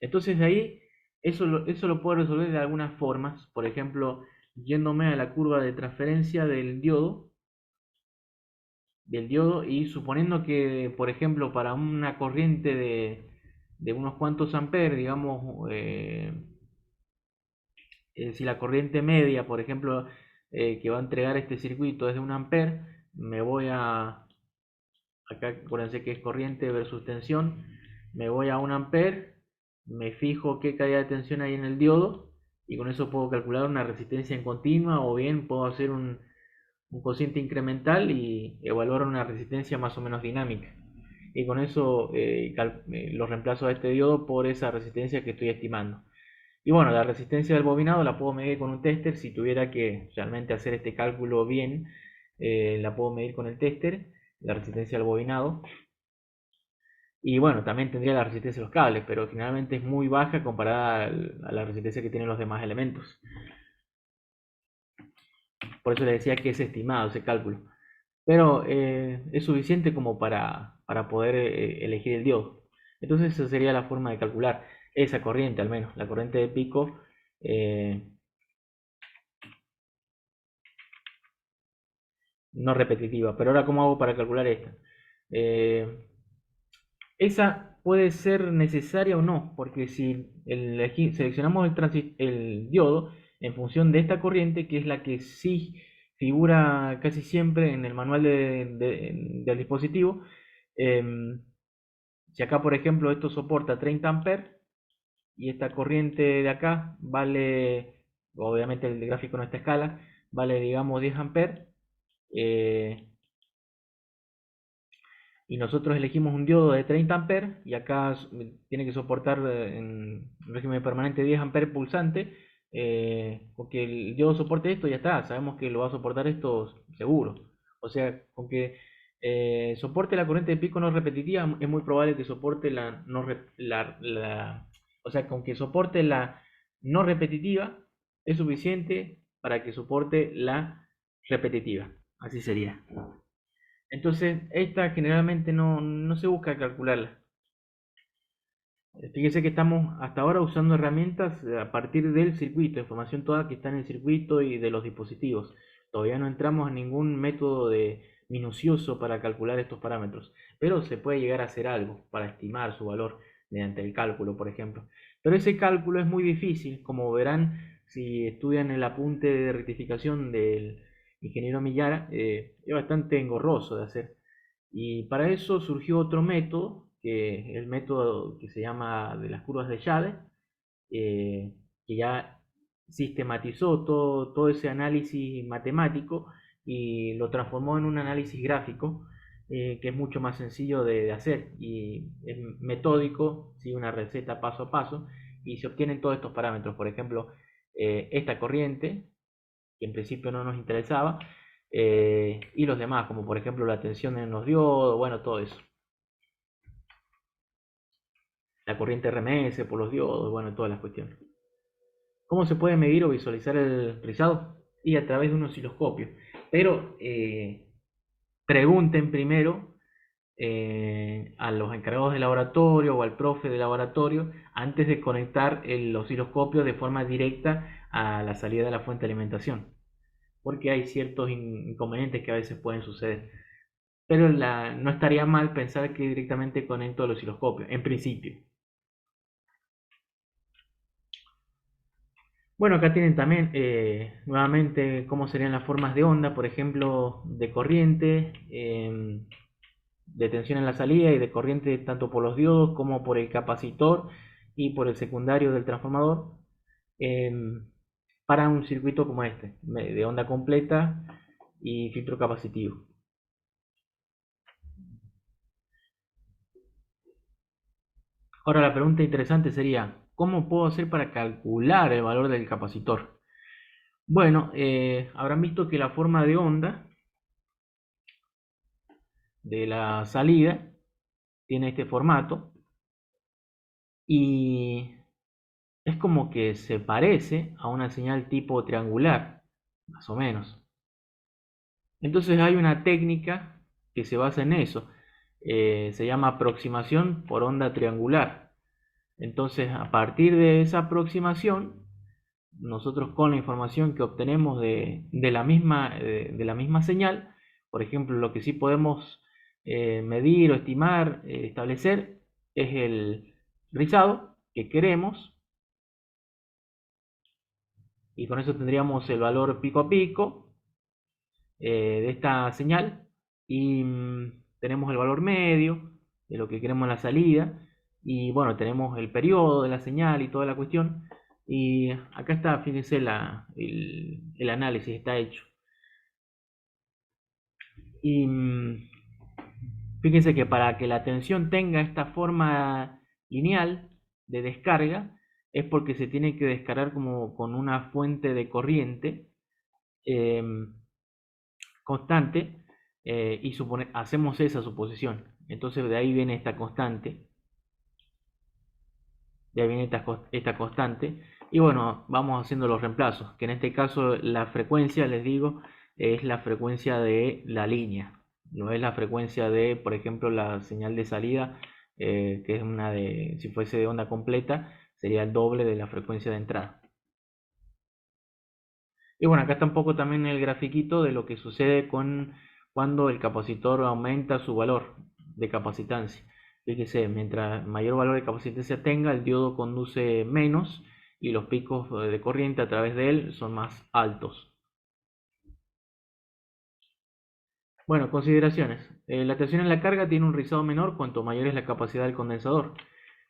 entonces de ahí, eso lo puedo resolver de algunas formas. Por ejemplo, yéndome a la curva de transferencia del diodo y suponiendo que, por ejemplo, para una corriente de unos cuantos amperes, digamos, si la corriente media, por ejemplo, que va a entregar este circuito es de 1 amper, me voy acá acuérdense que es corriente versus tensión, me voy a 1 amper, me fijo qué calidad de tensión hay en el diodo y con eso puedo calcular una resistencia en continua o bien puedo hacer un cociente incremental y evaluar una resistencia más o menos dinámica. Y con eso lo reemplazo a este diodo por esa resistencia que estoy estimando. Y bueno, la resistencia del bobinado la puedo medir con un tester. Si tuviera que realmente hacer este cálculo bien, la puedo medir con el tester, la resistencia del bobinado. Y bueno, también tendría la resistencia de los cables, pero generalmente es muy baja comparada a la resistencia que tienen los demás elementos. Por eso les decía que es estimado ese cálculo. Pero es suficiente como para poder elegir el diodo. Entonces esa sería la forma de calcular esa corriente, al menos, la corriente de pico eh, no repetitiva. Pero ahora, ¿cómo hago para calcular esta? Eh, Esa puede ser necesaria o no, porque si seleccionamos el diodo en función de esta corriente, que es la que sí figura casi siempre en el manual del dispositivo, em, si acá, por ejemplo, esto soporta 30 amperes y esta corriente de acá vale, obviamente el gráfico no está a escala, vale, digamos, 10 amperes, eh, y nosotros elegimos un diodo de 30 amperes y acá tiene que soportar en régimen permanente 10 amperes pulsante, con que el diodo soporte esto ya está, sabemos que lo va a soportar esto seguro. O sea, con que soporte la corriente de pico no repetitiva es muy probable que soporte la no o sea, con que soporte la no repetitiva es suficiente para que soporte la repetitiva. Así sería. Entonces, esta generalmente no se busca calcularla. Fíjense que estamos hasta ahora usando herramientas a partir del circuito, información toda que está en el circuito y de los dispositivos. Todavía no entramos en ningún método minucioso para calcular estos parámetros, pero se puede llegar a hacer algo para estimar su valor mediante el cálculo, por ejemplo. Pero ese cálculo es muy difícil, como verán si estudian el apunte de rectificación del ingeniero Millara, es bastante engorroso de hacer. Y para eso surgió otro método, que es el método que se llama de las curvas de Chávez, eh, que ya sistematizó todo ese análisis matemático y lo transformó en un análisis gráfico, que es mucho más sencillo de hacer y es metódico, sigue una receta paso a paso y se obtienen todos estos parámetros. Por ejemplo, esta corriente, que en principio no nos interesaba, y los demás, como por ejemplo la tensión en los diodos, bueno, todo eso. La corriente RMS por los diodos, bueno, todas las cuestiones. ¿Cómo se puede medir o visualizar el rizado? Y a través de un osciloscopio. Pero pregunten primero a los encargados de laboratorio o al profe de laboratorio antes de conectar el osciloscopio de forma directa a la salida de la fuente de alimentación, porque hay ciertos inconvenientes que a veces pueden suceder. Pero no estaría mal pensar que directamente conecto el osciloscopio, en principio. Bueno, acá tienen también nuevamente cómo serían las formas de onda, por ejemplo, de corriente, de tensión en la salida y de corriente tanto por los diodos como por el capacitor y por el secundario del transformador, para un circuito como este, de onda completa y filtro capacitivo. Ahora la pregunta interesante sería, ¿cómo puedo hacer para calcular el valor del capacitor? Bueno, habrán visto que la forma de onda de la salida tiene este formato y es como que se parece a una señal tipo triangular, más o menos. Entonces hay una técnica que se basa en eso. Se llama aproximación por onda triangular. Entonces, a partir de esa aproximación, nosotros con la información que obtenemos de la misma señal, por ejemplo, lo que sí podemos medir o estimar, establecer, es el rizado que queremos, y con eso tendríamos el valor pico a pico de esta señal, y tenemos el valor medio de lo que queremos en la salida, y bueno, tenemos el periodo de la señal y toda la cuestión. Y acá está, fíjense, el análisis está hecho. Y fíjense que para que la tensión tenga esta forma lineal de descarga, es porque se tiene que descargar como con una fuente de corriente eh, constante, y hacemos esa suposición. Entonces de ahí viene esta constante, de ahí viene esta constante. Y bueno, vamos haciendo los reemplazos, que en este caso la frecuencia, les digo, es la frecuencia de la línea, no es la frecuencia de, por ejemplo, la señal de salida, que es una de, si fuese de onda completa, sería el doble de la frecuencia de entrada. Y bueno, acá está un poco también el grafiquito de lo que sucede cuando el capacitor aumenta su valor de capacitancia. Fíjese, mientras mayor valor de capacitancia tenga, el diodo conduce menos y los picos de corriente a través de él son más altos. Bueno, consideraciones. La tensión en la carga tiene un rizado menor cuanto mayor es la capacidad del condensador.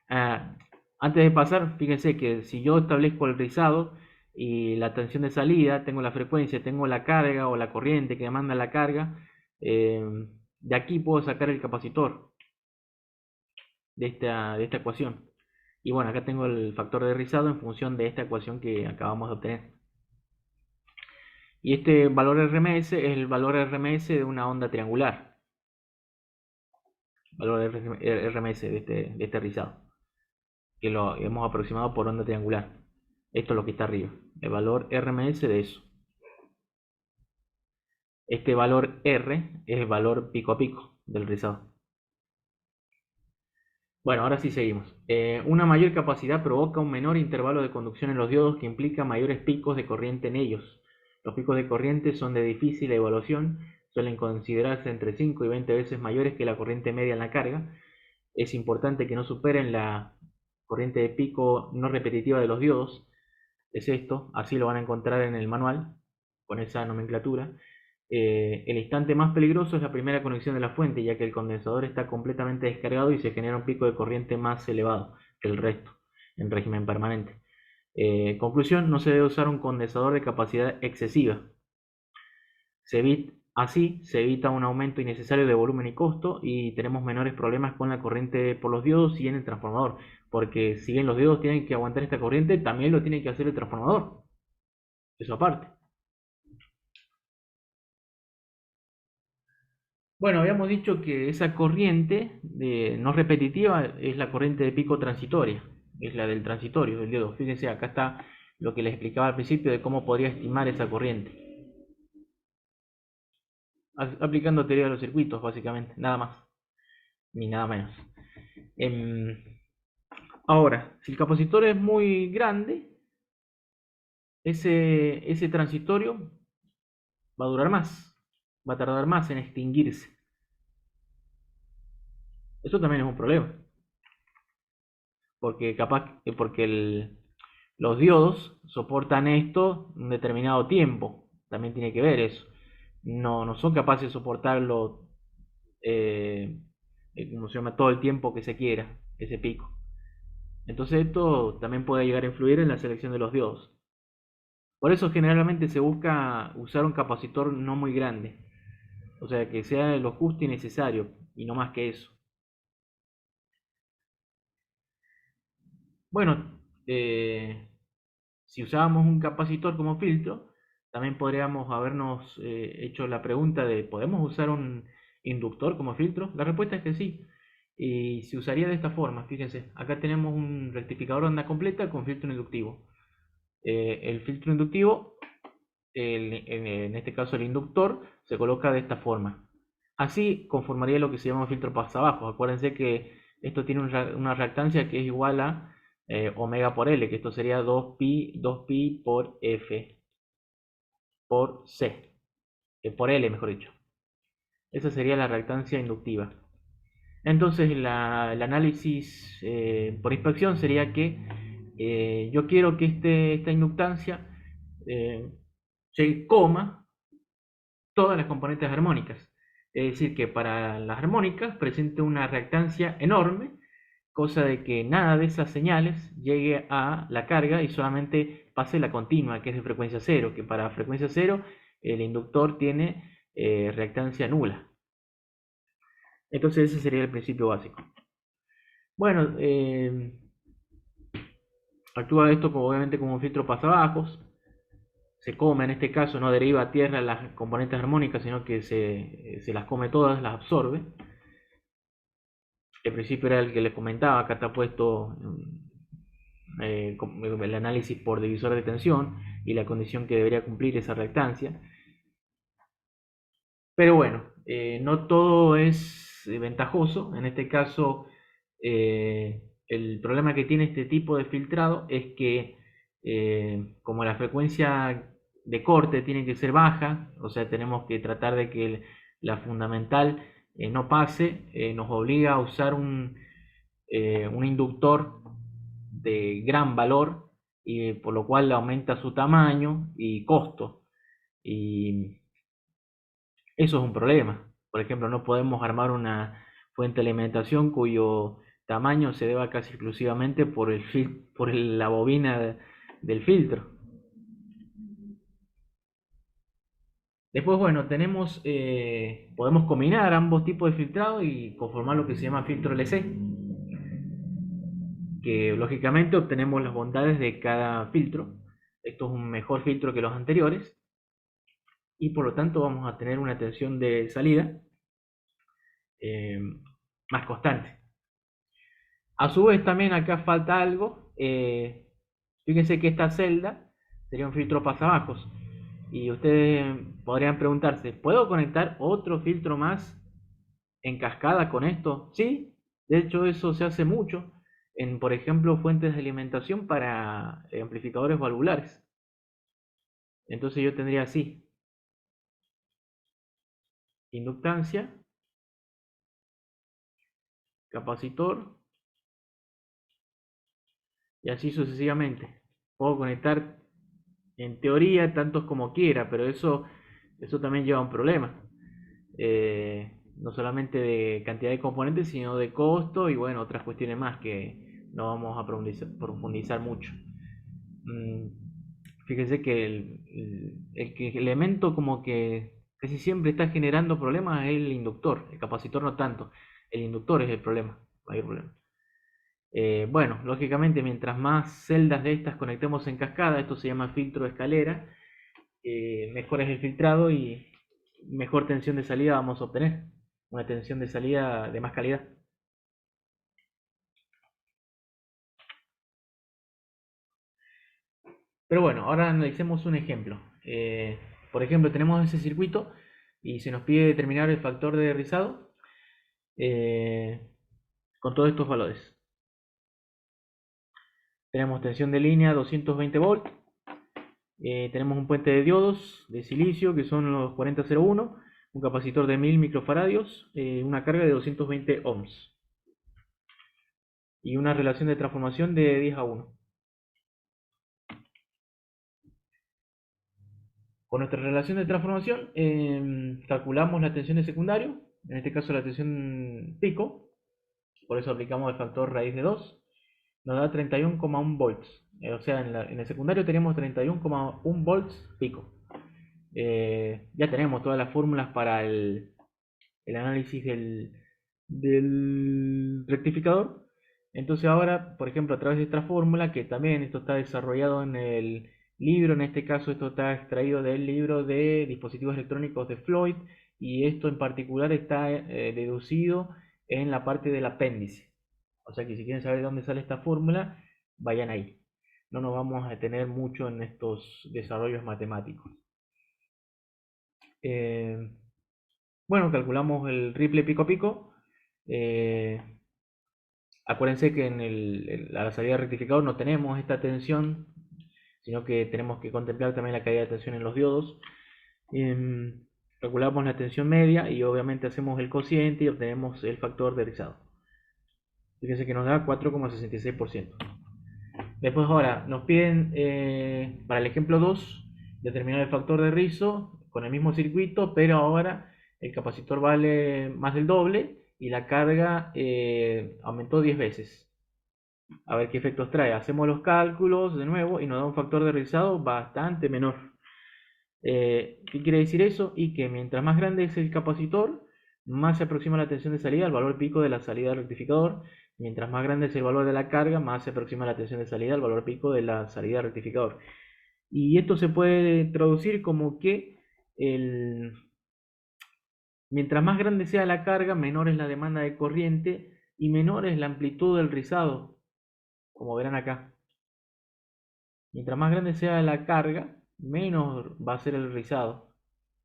Ah, Antes de pasar, fíjense que si yo establezco el rizado y la tensión de salida, tengo la frecuencia, tengo la carga o la corriente que demanda la carga, eh, de aquí puedo sacar el capacitor de esta ecuación. Y bueno, acá tengo el factor de rizado en función de esta ecuación que acabamos de obtener. Y este valor RMS es el valor RMS de una onda triangular. Valor RMS de este rizado, que lo hemos aproximado por onda triangular. Esto es lo que está arriba, el valor RMS de eso. Este valor R es el valor pico a pico del rizado. Bueno, ahora sí seguimos. Una mayor capacidad provoca un menor intervalo de conducción en los diodos, que implica mayores picos de corriente en ellos. Los picos de corriente son de difícil evaluación, suelen considerarse entre 5 y 20 veces mayores que la corriente media en la carga. Es importante que no superen la corriente de pico no repetitiva de los diodos. Es esto, así lo van a encontrar en el manual, con esa nomenclatura. El instante más peligroso es la primera conexión de la fuente, ya que el condensador está completamente descargado y se genera un pico de corriente más elevado que el resto, en régimen permanente. Conclusión, no se debe usar un condensador de capacidad excesiva. Se Así se evita un aumento innecesario de volumen y costo y tenemos menores problemas con la corriente por los diodos y en el transformador. Porque si bien los diodos tienen que aguantar esta corriente, también lo tiene que hacer el transformador. Eso aparte. Bueno, habíamos dicho que esa corriente no repetitiva es la corriente de pico transitoria, es la del transitorio, del diodo. Fíjense, acá está lo que les explicaba al principio de cómo podría estimar esa corriente. Aplicando teoría de los circuitos, básicamente, nada más, ni nada menos. Em, Ahora, si el capacitor es muy grande, ese transitorio va a durar más, va a tardar más en extinguirse. Eso también es un problema, porque los diodos soportan esto un determinado tiempo, también tiene que ver eso. No son capaces de soportarlo, eh, como se llama, todo el tiempo que se quiera, ese pico. Entonces esto también puede llegar a influir en la selección de los diodos. Por eso generalmente se busca usar un capacitor no muy grande, o sea que sea lo justo y necesario, y no más que eso. Bueno, si usábamos un capacitor como filtro, también podríamos habernos hecho la pregunta de ¿podemos usar un inductor como filtro? La respuesta es que sí. Y se usaría de esta forma, fíjense, acá tenemos un rectificador de onda completa con filtro inductivo. El filtro inductivo, en este caso el inductor, se coloca de esta forma. Así conformaría lo que se llama un filtro pasabajo. Acuérdense que esto tiene una reactancia que es igual a omega por L, que esto sería 2pi por F por C, por L mejor dicho. Esa sería la reactancia inductiva. Entonces el análisis por inspección sería que yo quiero que esta inductancia eh, se coma todas las componentes armónicas. Es decir, que para las armónicas presente una reactancia enorme, cosa de que nada de esas señales llegue a la carga y solamente pase la continua, que es de frecuencia cero, que para frecuencia cero el inductor tiene reactancia nula. Entonces ese sería el principio básico. Bueno, actúa esto obviamente como un filtro pasabajos. Se come, en este caso no deriva a tierra las componentes armónicas, sino que se las come todas, las absorbe. El principio era el que les comentaba, acá está puesto el análisis por divisor de tensión y la condición que debería cumplir esa reactancia. Pero bueno, no todo es ventajoso. En este caso, el problema que tiene este tipo de filtrado es que como la frecuencia de corte tiene que ser baja, o sea, tenemos que tratar de que la fundamental no pase, nos obliga a usar un inductor de gran valor y por lo cual aumenta su tamaño y costo. Y eso es un problema. Por ejemplo, no podemos armar una fuente de alimentación cuyo tamaño se deba casi exclusivamente por la bobina del filtro. Después, bueno, podemos combinar ambos tipos de filtrado y conformar lo que se llama filtro LC, que lógicamente obtenemos las bondades de cada filtro. Esto es un mejor filtro que los anteriores y por lo tanto vamos a tener una tensión de salida eh, más constante. A su vez también acá falta algo. Fíjense que esta celda sería un filtro pasabajos. Y ustedes podrían preguntarse, ¿puedo conectar otro filtro más en cascada con esto? Sí, de hecho eso se hace mucho en, por ejemplo, fuentes de alimentación para amplificadores valvulares. Entonces yo tendría así, inductancia, capacitor y así sucesivamente. Puedo conectar en teoría tantos como quiera, pero eso también lleva a un problema. No solamente de cantidad de componentes, sino de costo y bueno, otras cuestiones más que no vamos a profundizar mucho. Mm, Fíjense que el elemento como que casi siempre está generando problemas el inductor, el capacitor no tanto, el inductor es el problema, mayor problema. Bueno, lógicamente mientras más celdas de estas conectemos en cascada, esto se llama filtro de escalera, mejor es el filtrado y mejor tensión de salida vamos a obtener, una tensión de salida de más calidad. Pero bueno, ahora analicemos un ejemplo. Por ejemplo, tenemos ese circuito y se nos pide determinar el factor de rizado eh, con todos estos valores. Tenemos tensión de línea 220 volts, tenemos un puente de diodos de silicio que son los 4001, un capacitor de 1000 microfaradios, una carga de 220 ohms y una relación de transformación de 10:1. Con nuestra relación de transformación calculamos la tensión de secundario, en este caso la tensión pico, por eso aplicamos el factor raíz de 2, nos da 31,1 volts. O sea, en el secundario tenemos 31,1 volts pico. Ya tenemos todas las fórmulas para el análisis del rectificador. Entonces ahora, por ejemplo, a través de esta fórmula, que también esto está desarrollado en el libro, en este caso esto está extraído del libro de dispositivos electrónicos de Floyd, y esto en particular está deducido en la parte del apéndice. O sea que si quieren saber de dónde sale esta fórmula, vayan ahí. No nos vamos a detener mucho en estos desarrollos matemáticos. Bueno, calculamos el ripple pico a pico. Eh, Acuérdense que a la salida del rectificador no tenemos esta tensión, sino que tenemos que contemplar también la caída de tensión en los diodos. Calculamos la tensión media y obviamente hacemos el cociente y obtenemos el factor de rizado. Fíjense que nos da 4,66%. Después ahora nos piden para el ejemplo 2 determinar el factor de rizo con el mismo circuito, pero ahora el capacitor vale más del doble y la carga aumentó 10 veces. A ver qué efectos trae. Hacemos los cálculos de nuevo y nos da un factor de rizado bastante menor. ¿Qué quiere decir eso? Y que mientras más grande es el capacitor, más se aproxima la tensión de salida al valor pico de la salida del rectificador. Mientras más grande es el valor de la carga, más se aproxima la tensión de salida al valor pico de la salida del rectificador. Y esto se puede traducir como que mientras más grande sea la carga, menor es la demanda de corriente y menor es la amplitud del rizado, como verán acá. Mientras más grande sea la carga, menos va a ser el rizado,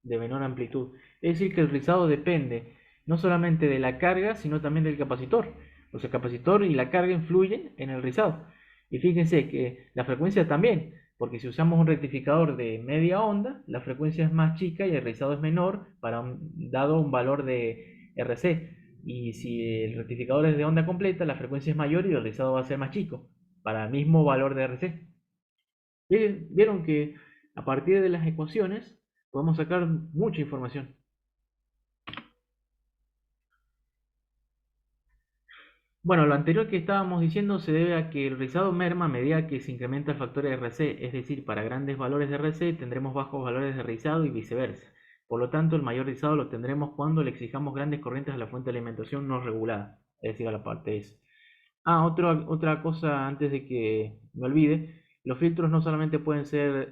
de menor amplitud. Es decir, que el rizado depende no solamente de la carga, sino también del capacitor. O sea, el capacitor y la carga influyen en el rizado. Y fíjense que la frecuencia también, porque si usamos un rectificador de media onda, la frecuencia es más chica y el rizado es menor dado un valor de RC. Y si el rectificador es de onda completa, la frecuencia es mayor y el rizado va a ser más chico, para el mismo valor de RC. Vieron que a partir de las ecuaciones podemos sacar mucha información. Bueno, lo anterior que estábamos diciendo se debe a que el rizado merma a medida que se incrementa el factor de RC, es decir, para grandes valores de RC tendremos bajos valores de rizado y viceversa. Por lo tanto, el mayor rizado lo tendremos cuando le exijamos grandes corrientes a la fuente de alimentación no regulada, es decir, a la parte S. Otra cosa antes de que me olvide, los filtros no solamente pueden ser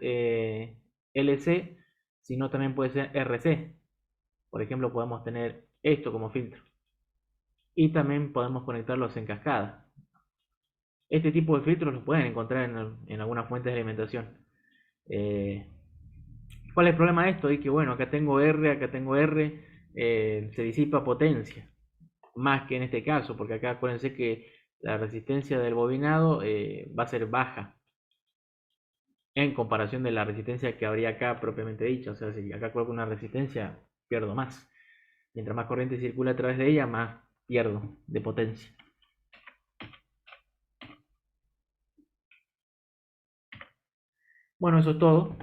LC, sino también puede ser RC. Por ejemplo, podemos tener esto como filtro. Y también podemos conectarlos en cascada. Este tipo de filtros los pueden encontrar en algunas fuentes de alimentación. Eh, ¿Cuál es el problema de esto? Es que bueno, acá tengo R, se disipa potencia. Más que en este caso, porque acá acuérdense que la resistencia del bobinado va a ser baja en comparación de la resistencia que habría acá propiamente dicha. O sea, si acá coloco una resistencia, pierdo más. Mientras más corriente circula a través de ella, más pierdo de potencia. Bueno, eso es todo.